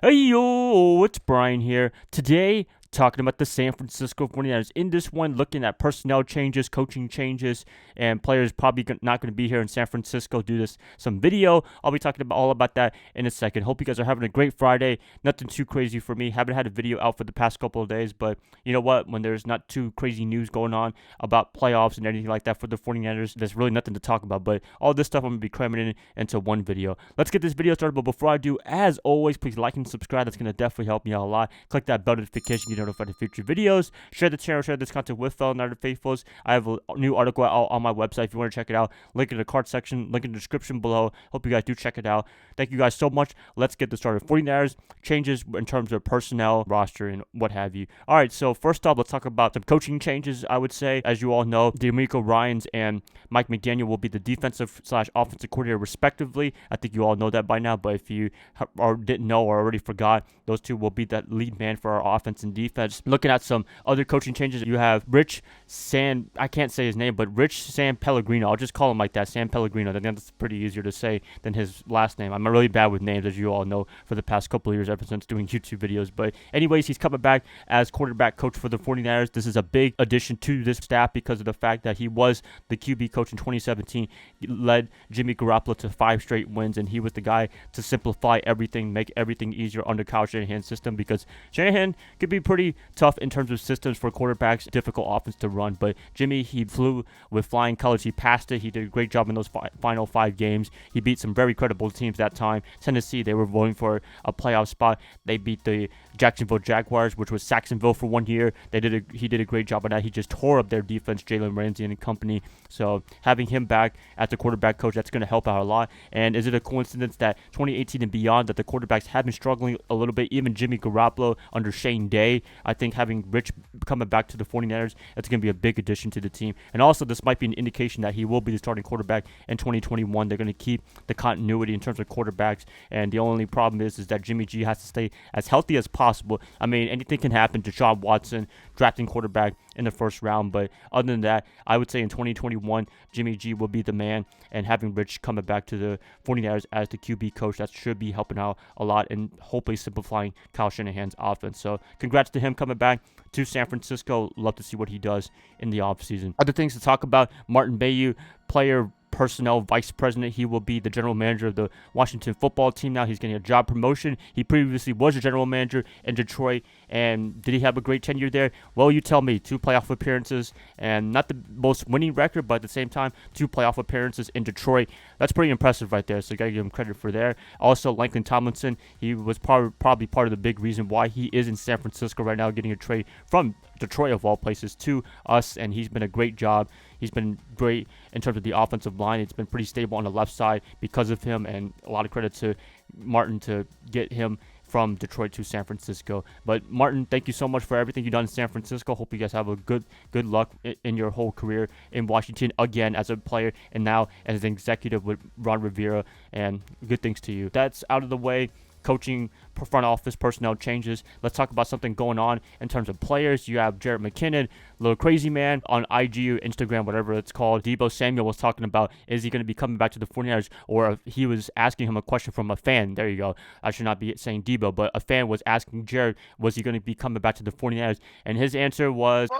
Hey yo, it's Brian here. Today, talking about the San Francisco 49ers. In this one, looking at personnel changes, coaching changes, and players probably not going to be here in San Francisco due to some video. I'll be talking about all about that in a second. Hope you guys are having a great Friday. Nothing too crazy for me. Haven't had a video out for the past couple of days, but you know what? When there's not too crazy news going on about playoffs and anything like that for the 49ers, there's really nothing to talk about. But all this stuff I'm going to be cramming into one video. Let's get this video started, but before I do, as always, please like and subscribe. That's going to definitely help me out a lot. Click that bell notification, get notified of future videos. Share the channel, share this content with fellow United faithfuls. I have a new article out on my website if you want to check it out. Link in the card section, link in the description below. Hope you guys do check it out. Thank you guys so much. Let's get this started. 49ers changes in terms of personnel, roster, and what have you. All right, so first off, let's talk about some coaching changes, I would say. As you all know, DeMeco Ryans and Mike McDaniel will be the defensive/offensive coordinator respectively. I think you all know that by now, but if you didn't know or already forgot, those two will be that lead man for our offense and defense. Looking at some other coaching changes, you have I can't say his name, but Rich San Pellegrino. I'll just call him like that, San Pellegrino. I think that's pretty easier to say than his last name. I'm really bad with names, as you all know, for the past couple of years ever since doing YouTube videos. But anyways, he's coming back as quarterback coach for the 49ers. This is a big addition to this staff because of the fact that he was the QB coach in 2017. He led Jimmy Garoppolo to 5 straight wins, and he was the guy to simplify everything, make everything easier under Kyle Shanahan's system, because Shanahan could be pretty tough in terms of systems for quarterbacks, difficult offense to run. But Jimmy, he flew with flying colors. He passed it. He did a great job in those final 5 games. He beat some very credible teams that time. Tennessee, they were voting for a playoff spot. They beat the Jacksonville Jaguars, which was Saxonville for 1 year. He did a great job on that. He just tore up their defense, Jalen Ramsey and company. So having him back as the quarterback coach, that's going to help out a lot. And is it a coincidence that 2018 and beyond that the quarterbacks have been struggling a little bit? Even Jimmy Garoppolo under Shane Day. I think having Rich coming back to the 49ers, that's going to be a big addition to the team. And also, this might be an indication that he will be the starting quarterback in 2021. They're going to keep the continuity in terms of quarterbacks. And the only problem is that Jimmy G has to stay as healthy as possible. I mean, anything can happen. Deshaun Watson drafting quarterback in the first round. But other than that, I would say in 2021, Jimmy G will be the man. And having Rich coming back to the 49ers as the QB coach, that should be helping out a lot and hopefully simplifying Kyle Shanahan's offense. So congrats to him coming back to San Francisco. Love to see what he does in the offseason. Other things to talk about: Martin Mayhew, player personnel vice president. He will be the general manager of the Washington football team now. He's getting a job promotion. He previously was a general manager in Detroit. And did he have a great tenure there? Well, you tell me. 2 playoff appearances, and not the most winning record, but at the same time, 2 playoff appearances in Detroit. That's pretty impressive right there, so you got to give him credit for there. Also, Langston Tomlinson, he was probably part of the big reason why he is in San Francisco right now, getting a trade from Detroit of all places to us, and he's been a great job. He's been great in terms of the offensive line. It's been pretty stable on the left side because of him, and a lot of credit to Martin to get him from Detroit to San Francisco. But Martin, thank you so much for everything you've done in San Francisco. Hope you guys have a good luck in your whole career in Washington, again as a player and now as an executive with Ron Rivera, and good things to you. That's out of the way. Coaching, front office personnel changes. Let's talk about something going on in terms of players. You have Jerick McKinnon, little crazy man on IG or Instagram, whatever it's called. Deebo Samuel was talking about, is he going to be coming back to the 49ers? Or he was asking him a question from a fan. There you go. I should not be saying Deebo, but a fan was asking Jerick, was he going to be coming back to the 49ers? And his answer was,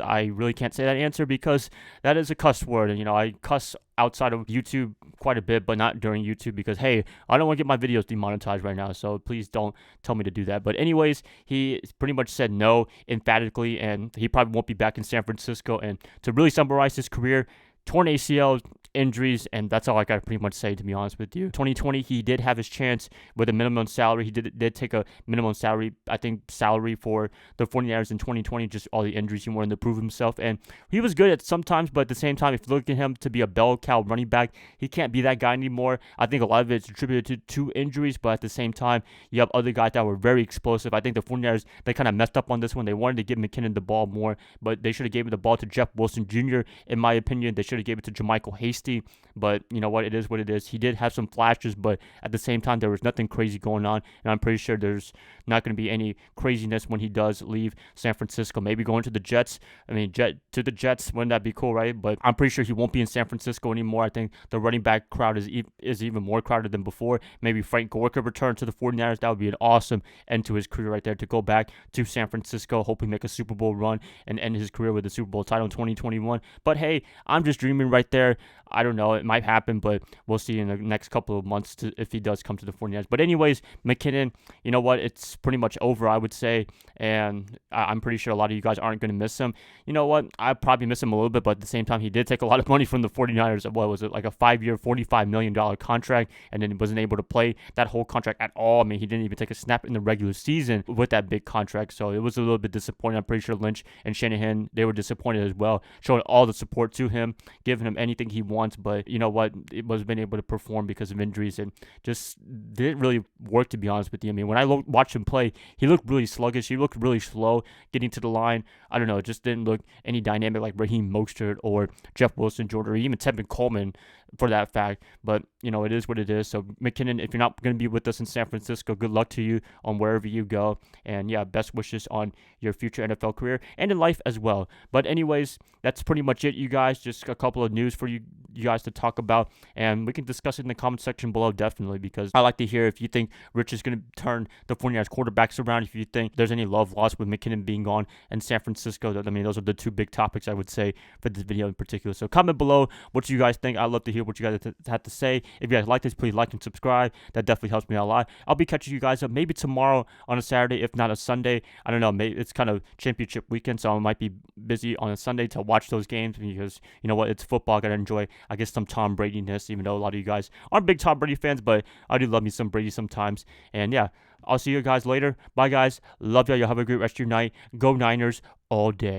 I really can't say that answer because that is a cuss word. And, I cuss outside of YouTube quite a bit, but not during YouTube because, hey, I don't want to get my videos demonetized right now, so please don't tell me to do that. But anyways, he pretty much said no emphatically, and he probably won't be back in San Francisco. And to really summarize his career, torn ACL, injuries, and that's all I got to pretty much say, to be honest with you. 2020, he did have his chance with a minimum salary. He did take a minimum salary, I think, salary for the 49ers in 2020, just all the injuries. He wanted to prove himself, and he was good at sometimes, but at the same time, if you look at him to be a bell cow running back, he can't be that guy anymore. I think a lot of it's attributed to injuries, but at the same time, you have other guys that were very explosive. I think the 49ers, they kind of messed up on this one. They wanted to give McKinnon the ball more, but they should have given the ball to Jeff Wilson Jr., in my opinion. They should should have gave it to JaMychal Hasty, but you know what? It is what it is. He did have some flashes, but at the same time, there was nothing crazy going on, and I'm pretty sure there's not going to be any craziness when he does leave San Francisco. Maybe going to the Jets. I mean, to the Jets, wouldn't that be cool, right? But I'm pretty sure he won't be in San Francisco anymore. I think the running back crowd is even more crowded than before. Maybe Frank Gore could return to the 49ers. That would be an awesome end to his career right there, to go back to San Francisco, hopefully make a Super Bowl run and end his career with a Super Bowl title in 2021. But hey, I'm just dreaming right there. I don't know. It might happen, but we'll see in the next couple of months if he does come to the 49ers. But anyways, McKinnon, you know what? It's pretty much over, I would say. And I'm pretty sure a lot of you guys aren't going to miss him. You know what? I probably miss him a little bit, but at the same time, he did take a lot of money from the 49ers. What was it? Like a 5-year, $45 million contract, and then he wasn't able to play that whole contract at all. I mean, he didn't even take a snap in the regular season with that big contract. So it was a little bit disappointing. I'm pretty sure Lynch and Shanahan, they were disappointed as well, showing all the support to him, giving him anything he wants. But you know what? It was been able to perform because of injuries and just didn't really work, to be honest with you. I mean, when I watched him play, he looked really sluggish. He looked really slow getting to the line. I don't know. It just didn't look any dynamic like Raheem Mostert or Jeff Wilson, Jordan, or even Tevin Coleman for that fact. But, you know, it is what it is. So, McKinnon, if you're not going to be with us in San Francisco, good luck to you on wherever you go. And, yeah, best wishes on your future NFL career and in life as well. But anyways, that's pretty much it, you guys. Just a couple of news for you guys to talk about. And we can discuss it in the comment section below, definitely, because I like to hear if you think Rich is going to turn the 49ers quarterbacks around, if you think there's any love lost with McKinnon being gone and San Francisco. I mean, those are the two big topics I would say for this video in particular. So comment below what you guys think. I'd love to hear what you guys have to say. If you guys like this, please like and subscribe. That definitely helps me out a lot. I'll be catching you guys up maybe tomorrow on a Saturday, if not a Sunday. I don't know. Maybe it's kind of championship weekend, so I might be busy on a Sunday to watch those games because, you know what, it's football. I got to enjoy, I guess, some Tom Brady-ness, even though a lot of you guys aren't big Tom Brady fans, but I do love me some Brady sometimes. And yeah, I'll see you guys later. Bye, guys. Love y'all. Y'all have a great rest of your night. Go Niners all day.